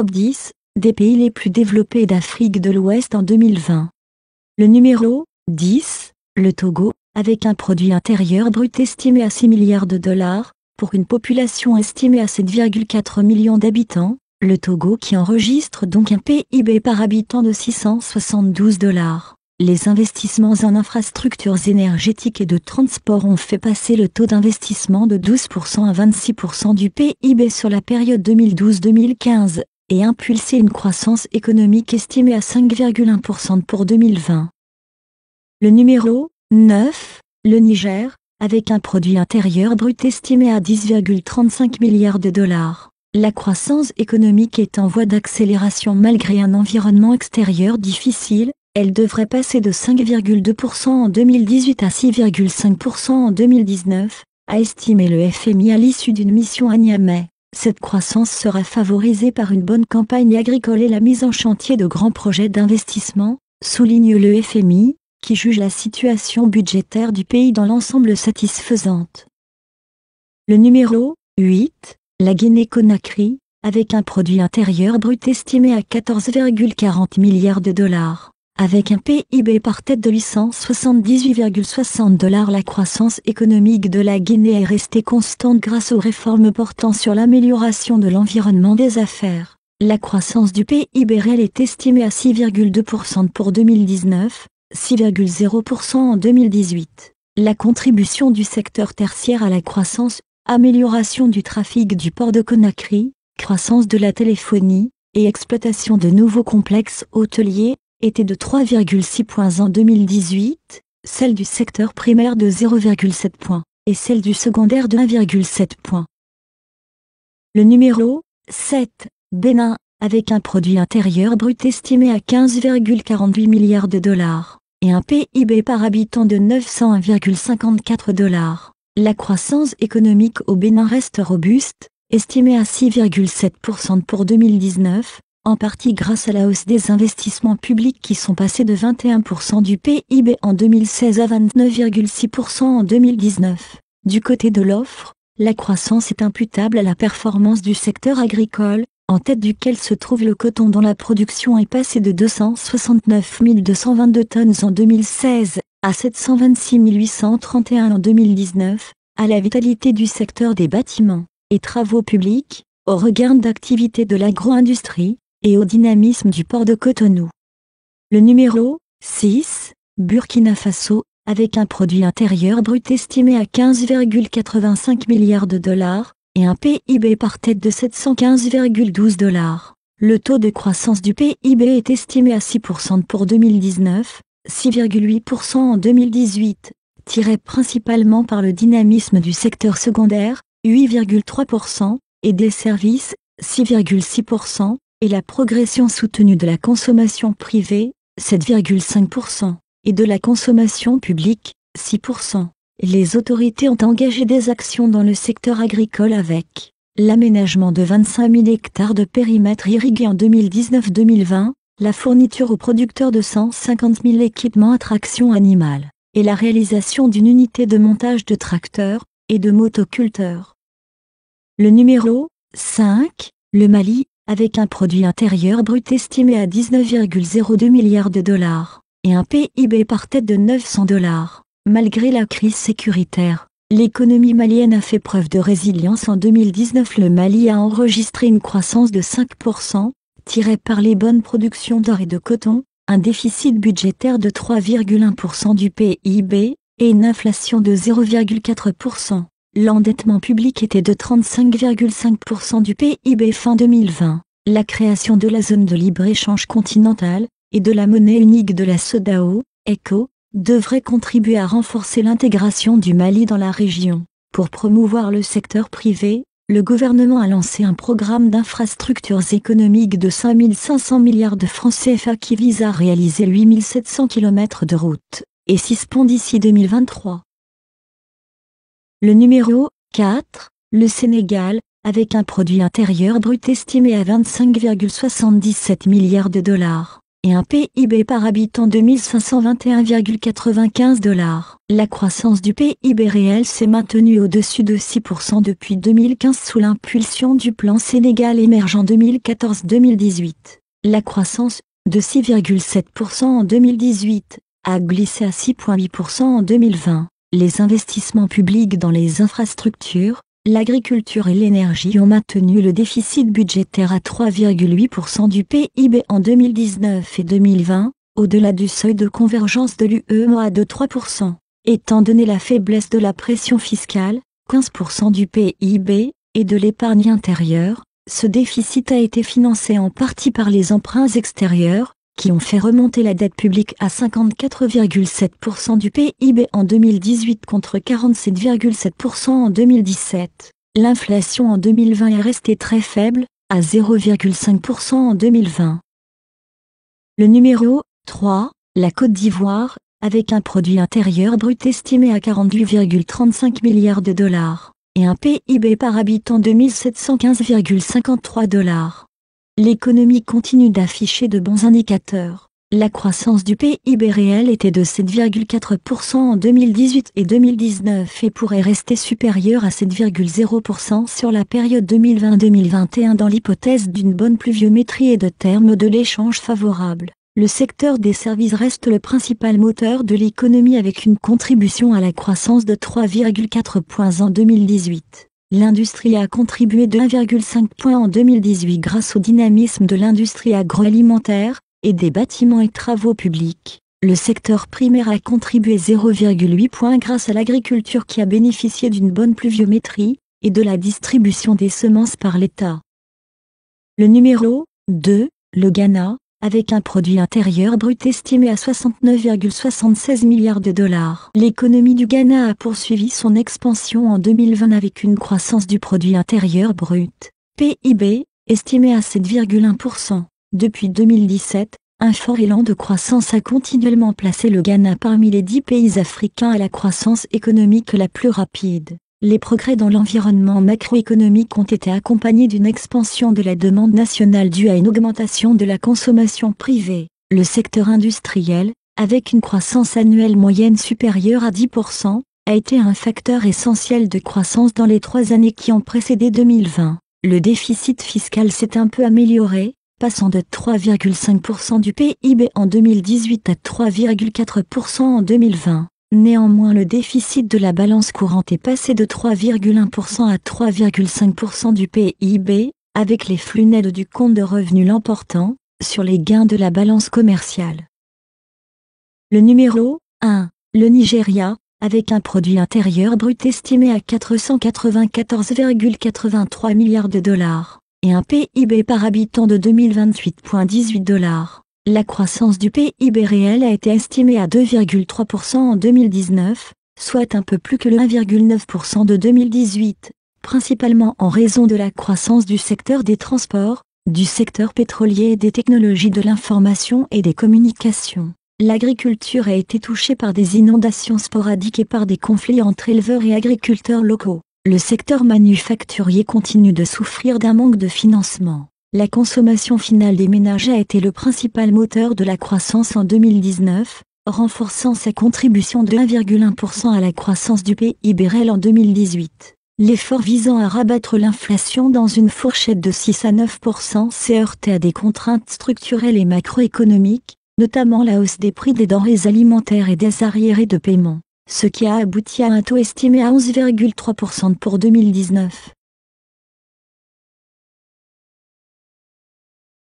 Top 10 des pays les plus développés d'Afrique de l'Ouest en 2020. Le numéro 10, le Togo, avec un produit intérieur brut estimé à 6 milliards de dollars, pour une population estimée à 7,4 millions d'habitants, le Togo qui enregistre donc un PIB par habitant de 672 dollars. Les investissements en infrastructures énergétiques et de transport ont fait passer le taux d'investissement de 12% à 26% du PIB sur la période 2012-2015, et impulsé une croissance économique estimée à 5,1% pour 2020. Le numéro 9, le Niger, avec un produit intérieur brut estimé à 10,35 milliards de dollars. La croissance économique est en voie d'accélération malgré un environnement extérieur difficile. Elle devrait passer de 5,2% en 2018 à 6,5% en 2019, a estimé le FMI à l'issue d'une mission à Niamey. Cette croissance sera favorisée par une bonne campagne agricole et la mise en chantier de grands projets d'investissement, souligne le FMI, qui juge la situation budgétaire du pays dans l'ensemble satisfaisante. Le numéro 8, la Guinée-Conakry, avec un produit intérieur brut estimé à 14,40 milliards de dollars. Avec un PIB par tête de 878,60 dollars, la croissance économique de la Guinée est restée constante grâce aux réformes portant sur l'amélioration de l'environnement des affaires. La croissance du PIB réel est estimée à 6,2% pour 2019, 6,0% en 2018. La contribution du secteur tertiaire à la croissance, amélioration du trafic du port de Conakry, croissance de la téléphonie, et exploitation de nouveaux complexes hôteliers, était de 3,6 points en 2018, celle du secteur primaire de 0,7 points, et celle du secondaire de 1,7 points. Le numéro 7, Bénin, avec un produit intérieur brut estimé à 15,48 milliards de dollars, et un PIB par habitant de 901,54 dollars. La croissance économique au Bénin reste robuste, estimée à 6,7% pour 2019, en partie grâce à la hausse des investissements publics qui sont passés de 21% du PIB en 2016 à 29,6% en 2019. Du côté de l'offre, la croissance est imputable à la performance du secteur agricole, en tête duquel se trouve le coton dont la production est passée de 269 222 tonnes en 2016 à 726 831 en 2019, à la vitalité du secteur des bâtiments et travaux publics, au regain d'activité de l'agro-industrie, et au dynamisme du port de Cotonou. Le numéro 6, Burkina Faso, avec un produit intérieur brut estimé à 15,85 milliards de dollars, et un PIB par tête de 715,12 dollars. Le taux de croissance du PIB est estimé à 6% pour 2019, 6,8% en 2018, tiré principalement par le dynamisme du secteur secondaire, 8,3%, et des services, 6,6%, et la progression soutenue de la consommation privée, 7,5%, et de la consommation publique, 6%. Les autorités ont engagé des actions dans le secteur agricole avec l'aménagement de 25 000 hectares de périmètre irrigué en 2019-2020, la fourniture aux producteurs de 150 000 équipements à traction animale, et la réalisation d'une unité de montage de tracteurs et de motoculteurs. Le numéro 5, le Mali, avec un produit intérieur brut estimé à 19,02 milliards de dollars, et un PIB par tête de 900 dollars. Malgré la crise sécuritaire, l'économie malienne a fait preuve de résilience. En 2019, le Mali a enregistré une croissance de 5%, tirée par les bonnes productions d'or et de coton, un déficit budgétaire de 3,1% du PIB, et une inflation de 0,4%. L'endettement public était de 35,5% du PIB fin 2020. La création de la zone de libre-échange continentale, et de la monnaie unique de la CEDEAO, ECO, devrait contribuer à renforcer l'intégration du Mali dans la région. Pour promouvoir le secteur privé, le gouvernement a lancé un programme d'infrastructures économiques de 5 500 milliards de francs CFA qui vise à réaliser 8 700 km de routes, et 6 ponts d'ici 2023. Le numéro 4, le Sénégal, avec un produit intérieur brut estimé à 25,77 milliards de dollars, et un PIB par habitant de 1521,95 $. La croissance du PIB réel s'est maintenue au-dessus de 6% depuis 2015 sous l'impulsion du plan Sénégal émergent 2014-2018. La croissance, de 6,7% en 2018, a glissé à 6,8% en 2020. Les investissements publics dans les infrastructures, l'agriculture et l'énergie ont maintenu le déficit budgétaire à 3,8% du PIB en 2019 et 2020, au-delà du seuil de convergence de l'UEMOA de 3%. Étant donné la faiblesse de la pression fiscale, 15% du PIB, et de l'épargne intérieure, ce déficit a été financé en partie par les emprunts extérieurs, qui ont fait remonter la dette publique à 54,7% du PIB en 2018 contre 47,7% en 2017. L'inflation en 2020 est restée très faible, à 0,5% en 2020. Le numéro 3, la Côte d'Ivoire, avec un produit intérieur brut estimé à 48,35 milliards de dollars, et un PIB par habitant de 1715,53 $. L'économie continue d'afficher de bons indicateurs. La croissance du PIB réel était de 7,4% en 2018 et 2019 et pourrait rester supérieure à 7,0% sur la période 2020-2021 dans l'hypothèse d'une bonne pluviométrie et de termes de l'échange favorable. Le secteur des services reste le principal moteur de l'économie avec une contribution à la croissance de 3,4 points en 2018. L'industrie a contribué de 1,5 points en 2018 grâce au dynamisme de l'industrie agroalimentaire et des bâtiments et travaux publics. Le secteur primaire a contribué 0,8 points grâce à l'agriculture qui a bénéficié d'une bonne pluviométrie et de la distribution des semences par l'État. Le numéro 2, le Ghana, avec un produit intérieur brut estimé à 69,76 milliards de dollars. L'économie du Ghana a poursuivi son expansion en 2020 avec une croissance du produit intérieur brut, PIB, estimé à 7,1%. Depuis 2017, un fort élan de croissance a continuellement placé le Ghana parmi les 10 pays africains à la croissance économique la plus rapide. Les progrès dans l'environnement macroéconomique ont été accompagnés d'une expansion de la demande nationale due à une augmentation de la consommation privée. Le secteur industriel, avec une croissance annuelle moyenne supérieure à 10%, a été un facteur essentiel de croissance dans les 3 années qui ont précédé 2020. Le déficit fiscal s'est un peu amélioré, passant de 3,5% du PIB en 2018 à 3,4% en 2020. Néanmoins, le déficit de la balance courante est passé de 3,1% à 3,5% du PIB, avec les flux nets du compte de revenus l'emportant sur les gains de la balance commerciale. Le numéro 1, le Nigeria, avec un produit intérieur brut estimé à 494,83 milliards de dollars, et un PIB par habitant de 2028,18 $. La croissance du PIB réel a été estimée à 2,3% en 2019, soit un peu plus que le 1,9% de 2018, principalement en raison de la croissance du secteur des transports, du secteur pétrolier et des technologies de l'information et des communications. L'agriculture a été touchée par des inondations sporadiques et par des conflits entre éleveurs et agriculteurs locaux. Le secteur manufacturier continue de souffrir d'un manque de financement. La consommation finale des ménages a été le principal moteur de la croissance en 2019, renforçant sa contribution de 1,1% à la croissance du PIB réel en 2018. L'effort visant à rabattre l'inflation dans une fourchette de 6 à 9% s'est heurté à des contraintes structurelles et macroéconomiques, notamment la hausse des prix des denrées alimentaires et des arriérés de paiement, ce qui a abouti à un taux estimé à 11,3% pour 2019.